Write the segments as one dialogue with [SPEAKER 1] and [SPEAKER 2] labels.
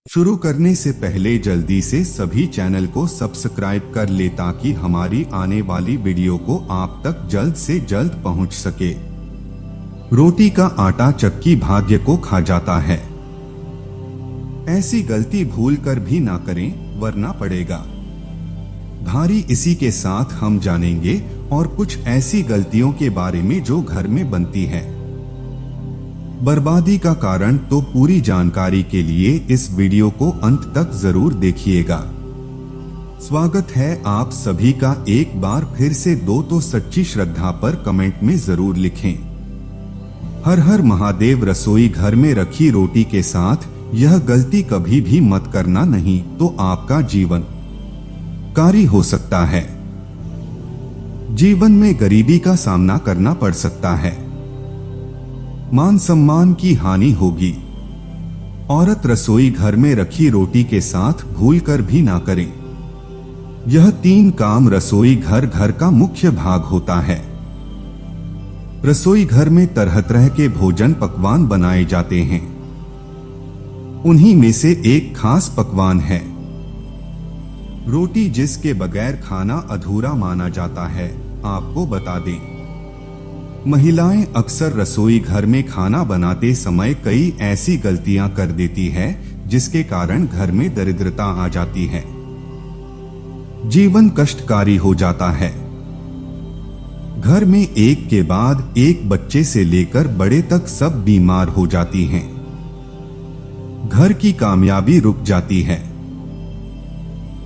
[SPEAKER 1] शुरू करने से पहले जल्दी से सभी चैनल को सब्सक्राइब कर ले ताकि हमारी आने वाली वीडियो को आप तक जल्द से जल्द पहुंच सके। रोटी का आटा चक्की भाग्य को खा जाता है। ऐसी गलती भूल कर भी ना करें वरना पड़ेगा भारी। इसी के साथ हम जानेंगे और कुछ ऐसी गलतियों के बारे में जो घर में बनती है बर्बादी का कारण। तो पूरी जानकारी के लिए इस वीडियो को अंत तक जरूर देखिएगा। स्वागत है आप सभी का एक बार फिर से। तो सच्ची श्रद्धा पर कमेंट में जरूर लिखें। हर हर महादेव। रसोई घर में रखी रोटी के साथ यह गलती कभी भी मत करना, नहीं तो आपका जीवन कारी हो सकता है। जीवन में गरीबी का सामना करना पड़ सकता है। मान सम्मान की हानि होगी। औरत रसोई घर में रखी रोटी के साथ भूलकर भी ना करें। यह 3 काम रसोई घर का मुख्य भाग होता है। रसोई घर में तरह तरह के भोजन पकवान बनाए जाते हैं। उन्हीं में से एक खास पकवान है रोटी, जिसके बगैर खाना अधूरा माना जाता है। आपको बता दें, महिलाएं अक्सर रसोई घर में खाना बनाते समय कई ऐसी गलतियां कर देती है जिसके कारण घर में दरिद्रता आ जाती है। जीवन कष्टकारी हो जाता है। घर में एक के बाद एक बच्चे से लेकर बड़े तक सब बीमार हो जाती हैं। घर की कामयाबी रुक जाती है।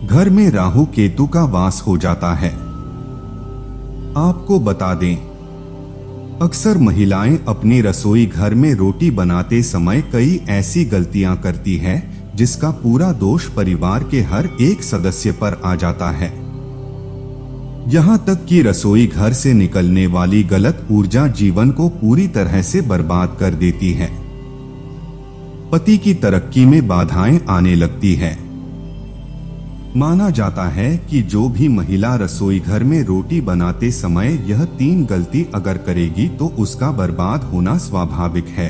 [SPEAKER 1] घर में राहु केतु का वास हो जाता है। आपको बता दें, अक्सर महिलाएं अपनी रसोई घर में रोटी बनाते समय कई ऐसी गलतियां करती है जिसका पूरा दोष परिवार के हर एक सदस्य पर आ जाता है। यहां तक कि रसोई घर से निकलने वाली गलत ऊर्जा जीवन को पूरी तरह से बर्बाद कर देती है। पति की तरक्की में बाधाएं आने लगती है। माना जाता है कि जो भी महिला रसोई घर में रोटी बनाते समय यह 3 गलती अगर करेगी तो उसका बर्बाद होना स्वाभाविक है।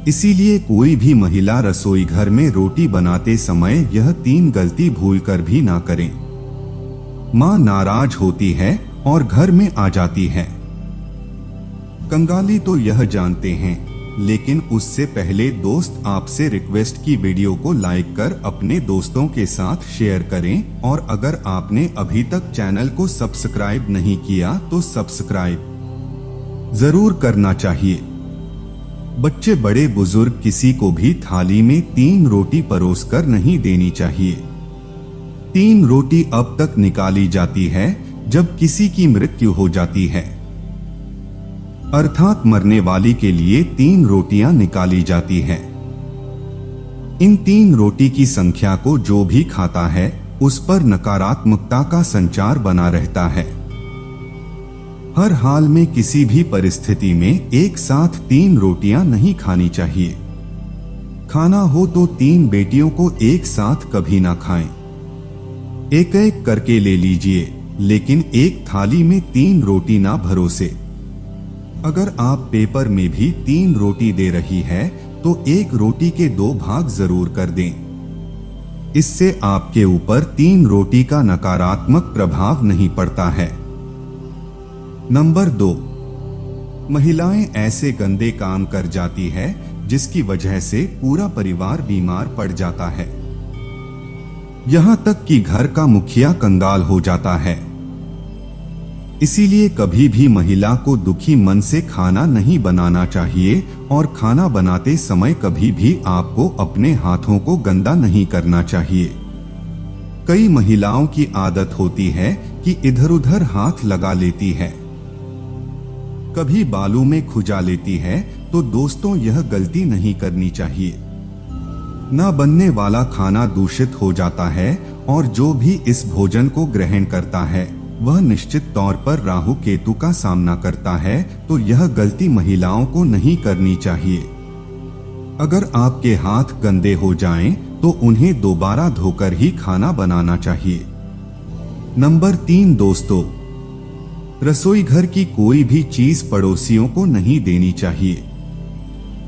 [SPEAKER 1] इसीलिए कोई भी महिला रसोई घर में रोटी बनाते समय यह 3 गलती भूलकर भी ना करें। मां नाराज होती है और घर में आ जाती है। कंगाली तो यह जानते हैं, लेकिन उससे पहले दोस्त आपसे रिक्वेस्ट की वीडियो को लाइक कर अपने दोस्तों के साथ शेयर करें। और अगर आपने अभी तक चैनल को सब्सक्राइब नहीं किया तो सब्सक्राइब जरूर करना चाहिए। बच्चे बड़े बुजुर्ग किसी को भी थाली में 3 रोटी परोसकर नहीं देनी चाहिए। 3 रोटी अब तक निकाली जाती है जब किसी की मृत्यु हो जाती है, अर्थात मरने वाली के लिए 3 रोटियां निकाली जाती हैं। इन 3 रोटी की संख्या को जो भी खाता है उस पर नकारात्मकता का संचार बना रहता है। हर हाल में किसी भी परिस्थिति में एक साथ 3 रोटियां नहीं खानी चाहिए। खाना हो तो 3 बेटियों को एक साथ कभी ना खाएं। एक एक करके ले लीजिए, लेकिन एक थाली में 3 रोटी ना भरोसे। अगर आप पेपर में भी 3 रोटी दे रही है तो एक रोटी के 2 भाग जरूर कर दें। इससे आपके ऊपर 3 रोटी का नकारात्मक प्रभाव नहीं पड़ता है। नंबर 2, महिलाएं ऐसे गंदे काम कर जाती है जिसकी वजह से पूरा परिवार बीमार पड़ जाता है। यहां तक कि घर का मुखिया कंगाल हो जाता है। इसीलिए कभी भी महिला को दुखी मन से खाना नहीं बनाना चाहिए और खाना बनाते समय कभी भी आपको अपने हाथों को गंदा नहीं करना चाहिए। कई महिलाओं की आदत होती है कि इधर उधर हाथ लगा लेती है, कभी बालों में खुजा लेती है। तो दोस्तों, यह गलती नहीं करनी चाहिए। ना बनने वाला खाना दूषित हो जाता है और जो भी इस भोजन को ग्रहण करता है वह निश्चित तौर पर राहु केतु का सामना करता है। तो यह गलती महिलाओं को नहीं करनी चाहिए। अगर आपके हाथ गंदे हो जाएं, तो उन्हें दोबारा धोकर ही खाना बनाना चाहिए। नंबर 3 दोस्तों, रसोई घर की कोई भी चीज पड़ोसियों को नहीं देनी चाहिए।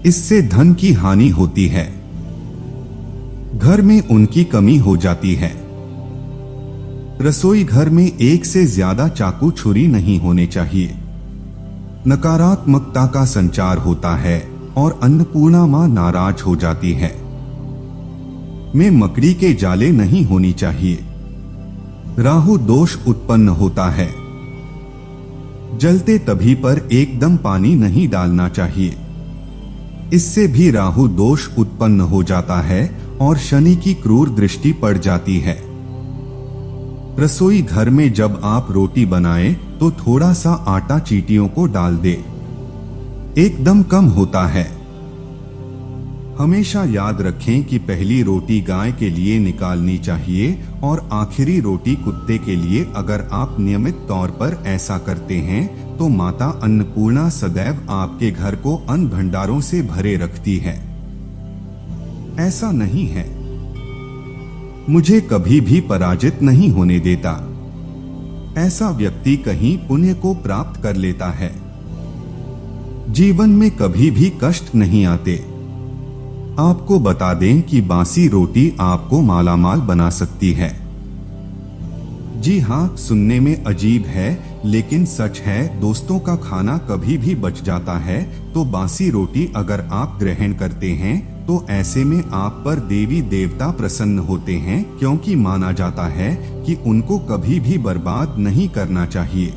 [SPEAKER 1] इससे धन की हानि होती है। घर में उनकी कमी हो जाती है। रसोई घर में एक से ज्यादा चाकू छुरी नहीं होने चाहिए। नकारात्मकता का संचार होता है और अन्नपूर्णा मां नाराज हो जाती है। में मकड़ी के जाले नहीं होनी चाहिए। राहु दोष उत्पन्न होता है। जलते तभी पर एकदम पानी नहीं डालना चाहिए, इससे भी राहु दोष उत्पन्न हो जाता है और शनि की क्रूर दृष्टि पड़ जाती है। रसोई घर में जब आप रोटी बनाएं तो थोड़ा सा आटा चींटियों को डाल दे, एकदम कम होता है। हमेशा याद रखें कि पहली रोटी गाय के लिए निकालनी चाहिए और आखिरी रोटी कुत्ते के लिए। अगर आप नियमित तौर पर ऐसा करते हैं तो माता अन्नपूर्णा सदैव आपके घर को अन्न भंडारों से भरे रखती है। ऐसा नहीं है, मुझे कभी भी पराजित नहीं होने देता। ऐसा व्यक्ति कहीं पुण्य को प्राप्त कर लेता है। जीवन में कभी भी कष्ट नहीं आते। आपको बता दें कि बासी रोटी आपको मालामाल बना सकती है। जी हाँ, सुनने में अजीब है लेकिन सच है। दोस्तों का खाना कभी भी बच जाता है तो बासी रोटी अगर आप ग्रहण करते हैं तो ऐसे में आप पर देवी देवता प्रसन्न होते हैं, क्योंकि माना जाता है कि उनको कभी भी बर्बाद नहीं करना चाहिए।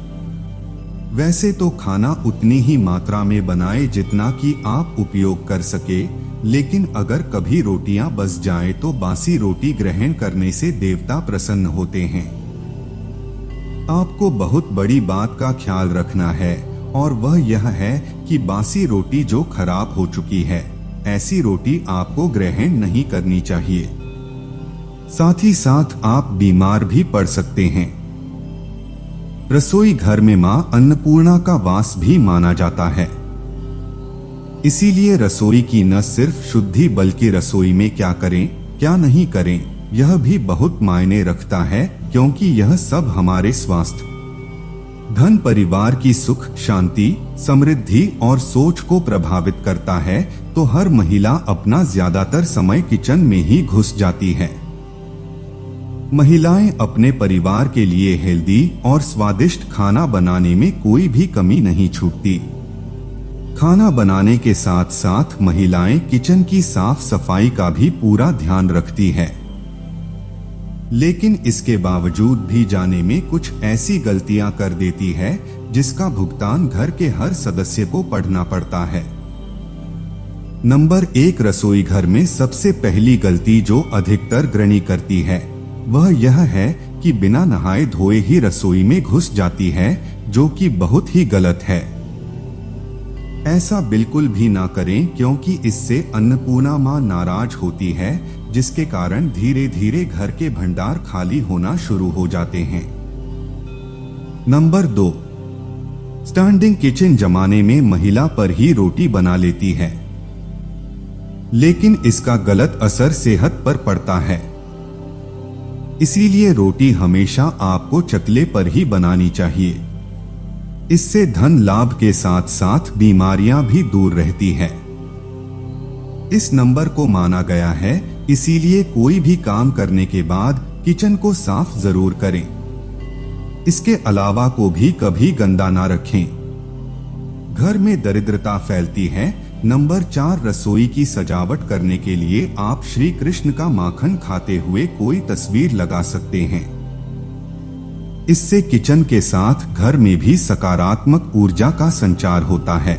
[SPEAKER 1] वैसे तो खाना उतनी ही मात्रा में बनाए जितना कि आप उपयोग कर सके, लेकिन अगर कभी रोटियां बच जाए तो बासी रोटी ग्रहण करने से देवता प्रसन्न होते हैं। आपको बहुत बड़ी बात का ख्याल रखना है और वह यह है कि बासी रोटी जो खराब हो चुकी है, ऐसी रोटी आपको ग्रहण नहीं करनी चाहिए। साथ ही साथ आप बीमार भी पड़ सकते हैं। रसोई घर में मां अन्नपूर्णा का वास भी माना जाता है। इसीलिए रसोई की न सिर्फ शुद्धि बल्कि रसोई में क्या करें क्या नहीं करें यह भी बहुत मायने रखता है, क्योंकि यह सब हमारे स्वास्थ्य, धन, परिवार की सुख शांति, समृद्धि और सोच को प्रभावित करता है। तो हर महिला अपना ज्यादातर समय किचन में ही घुस जाती है। महिलाएं अपने परिवार के लिए हेल्दी और स्वादिष्ट खाना बनाने में कोई भी कमी नहीं छूटती। खाना बनाने के साथ साथ महिलाएं किचन की साफ सफाई का भी पूरा ध्यान रखती है, लेकिन इसके बावजूद भी जाने में कुछ ऐसी गलतियां कर देती है जिसका भुगतान घर के हर सदस्य को पढ़ना पड़ता है। नंबर 1, रसोई घर में सबसे पहली गलती जो अधिकतर गृहिणी करती है वह यह है कि बिना नहाए धोए ही रसोई में घुस जाती है, जो कि बहुत ही गलत है। ऐसा बिल्कुल भी ना करें, क्योंकि इससे अन्नपूर्णा मां नाराज होती है, जिसके कारण धीरे धीरे घर के भंडार खाली होना शुरू हो जाते हैं। नंबर 2, स्टैंडिंग किचन जमाने में महिला पर ही रोटी बना लेती है, लेकिन इसका गलत असर सेहत पर पड़ता है। इसीलिए रोटी हमेशा आपको चकले पर ही बनानी चाहिए। इससे धन लाभ के साथ साथ बीमारियां भी दूर रहती है। इस नंबर को माना गया है, इसीलिए कोई भी काम करने के बाद किचन को साफ जरूर करें। इसके अलावा को भी कभी गंदा ना रखें, घर में दरिद्रता फैलती है। नंबर 4, रसोई की सजावट करने के लिए आप श्री कृष्ण का माखन खाते हुए कोई तस्वीर लगा सकते हैं। इससे किचन के साथ घर में भी सकारात्मक ऊर्जा का संचार होता है।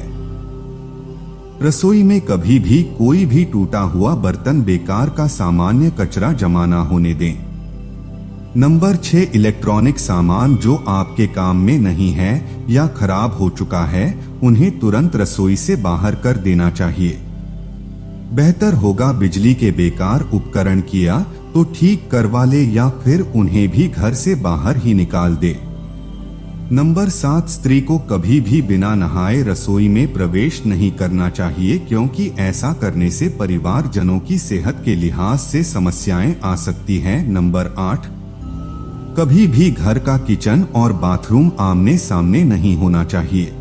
[SPEAKER 1] रसोई में कभी भी कोई भी टूटा हुआ बर्तन, बेकार का सामान्य कचरा जमा ना होने दें। नंबर 6, इलेक्ट्रॉनिक सामान जो आपके काम में नहीं है या खराब हो चुका है, उन्हें तुरंत रसोई से बाहर कर देना चाहिए। बेहतर होगा बिजली के बेकार उपकरण किया तो ठीक करवा ले या फिर उन्हें भी घर से बाहर ही निकाल दे। नंबर 7, स्त्री को कभी भी बिना नहाए रसोई में प्रवेश नहीं करना चाहिए, क्योंकि ऐसा करने से परिवारजनों की सेहत के लिहाज से समस्याएं आ सकती हैं। नंबर 8, कभी भी घर का किचन और बाथरूम आमने सामने नहीं होना चाहिए।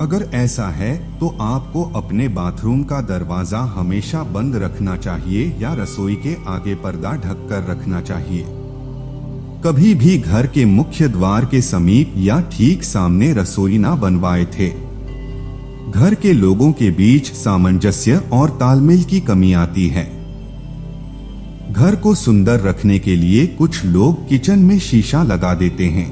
[SPEAKER 1] अगर ऐसा है तो आपको अपने बाथरूम का दरवाजा हमेशा बंद रखना चाहिए या रसोई के आगे पर्दा ढक कर रखना चाहिए। कभी भी घर के मुख्य द्वार के समीप या ठीक सामने रसोई ना बनवाए थे। घर के लोगों के बीच सामंजस्य और तालमेल की कमी आती है। घर को सुंदर रखने के लिए कुछ लोग किचन में शीशा लगा देते हैं,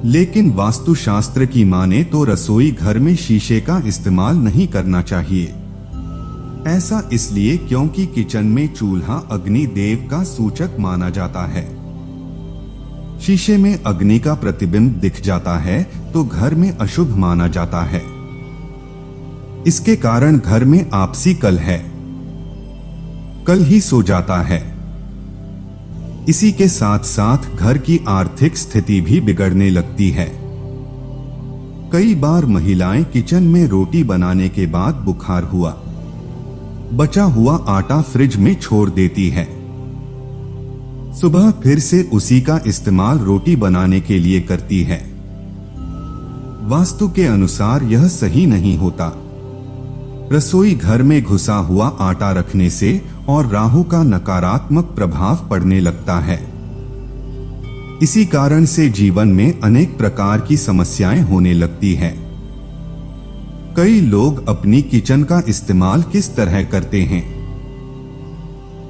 [SPEAKER 1] लेकिन वास्तुशास्त्र की माने तो रसोई घर में शीशे का इस्तेमाल नहीं करना चाहिए। ऐसा इसलिए क्योंकि किचन में चूल्हा अग्नि देव का सूचक माना जाता है। शीशे में अग्नि का प्रतिबिंब दिख जाता है तो घर में अशुभ माना जाता है। इसके कारण घर में आपसी कल ही सो जाता है। इसी के साथ साथ घर की आर्थिक स्थिति भी बिगड़ने लगती है। कई बार महिलाएं किचन में रोटी बनाने के बाद बुखार हुआ बचा हुआ आटा फ्रिज में छोड़ देती है। सुबह फिर से उसी का इस्तेमाल रोटी बनाने के लिए करती है। वास्तु के अनुसार यह सही नहीं होता। रसोई घर में घुसा हुआ आटा रखने से और राहु का नकारात्मक प्रभाव पड़ने लगता है। इसी कारण से जीवन में अनेक प्रकार की समस्याएं होने लगती हैं। कई लोग अपनी किचन का इस्तेमाल किस तरह करते हैं?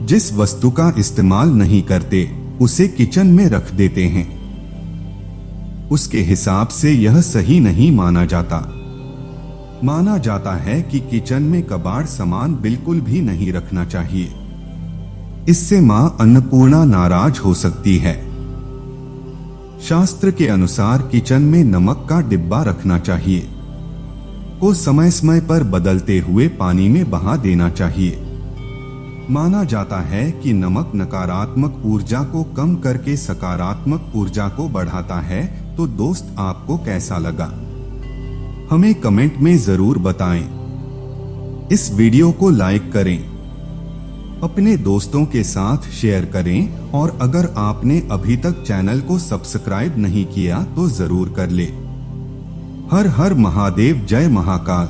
[SPEAKER 1] जिस वस्तु का इस्तेमाल नहीं करते उसे किचन में रख देते हैं। उसके हिसाब से यह सही नहीं माना जाता। माना जाता है कि किचन में कबाड़ सामान बिल्कुल भी नहीं रखना चाहिए। इससे मां अन्नपूर्णा नाराज हो सकती है। शास्त्र के अनुसार किचन में नमक का डिब्बा रखना चाहिए, को समय समय पर बदलते हुए पानी में बहा देना चाहिए। माना जाता है कि नमक नकारात्मक ऊर्जा को कम करके सकारात्मक ऊर्जा को बढ़ाता है। तो दोस्त, आपको कैसा लगा हमें कमेंट में जरूर बताएं। इस वीडियो को लाइक करें, अपने दोस्तों के साथ शेयर करें और अगर आपने अभी तक चैनल को सब्सक्राइब नहीं किया तो जरूर कर ले। हर हर महादेव, जय महाकाल।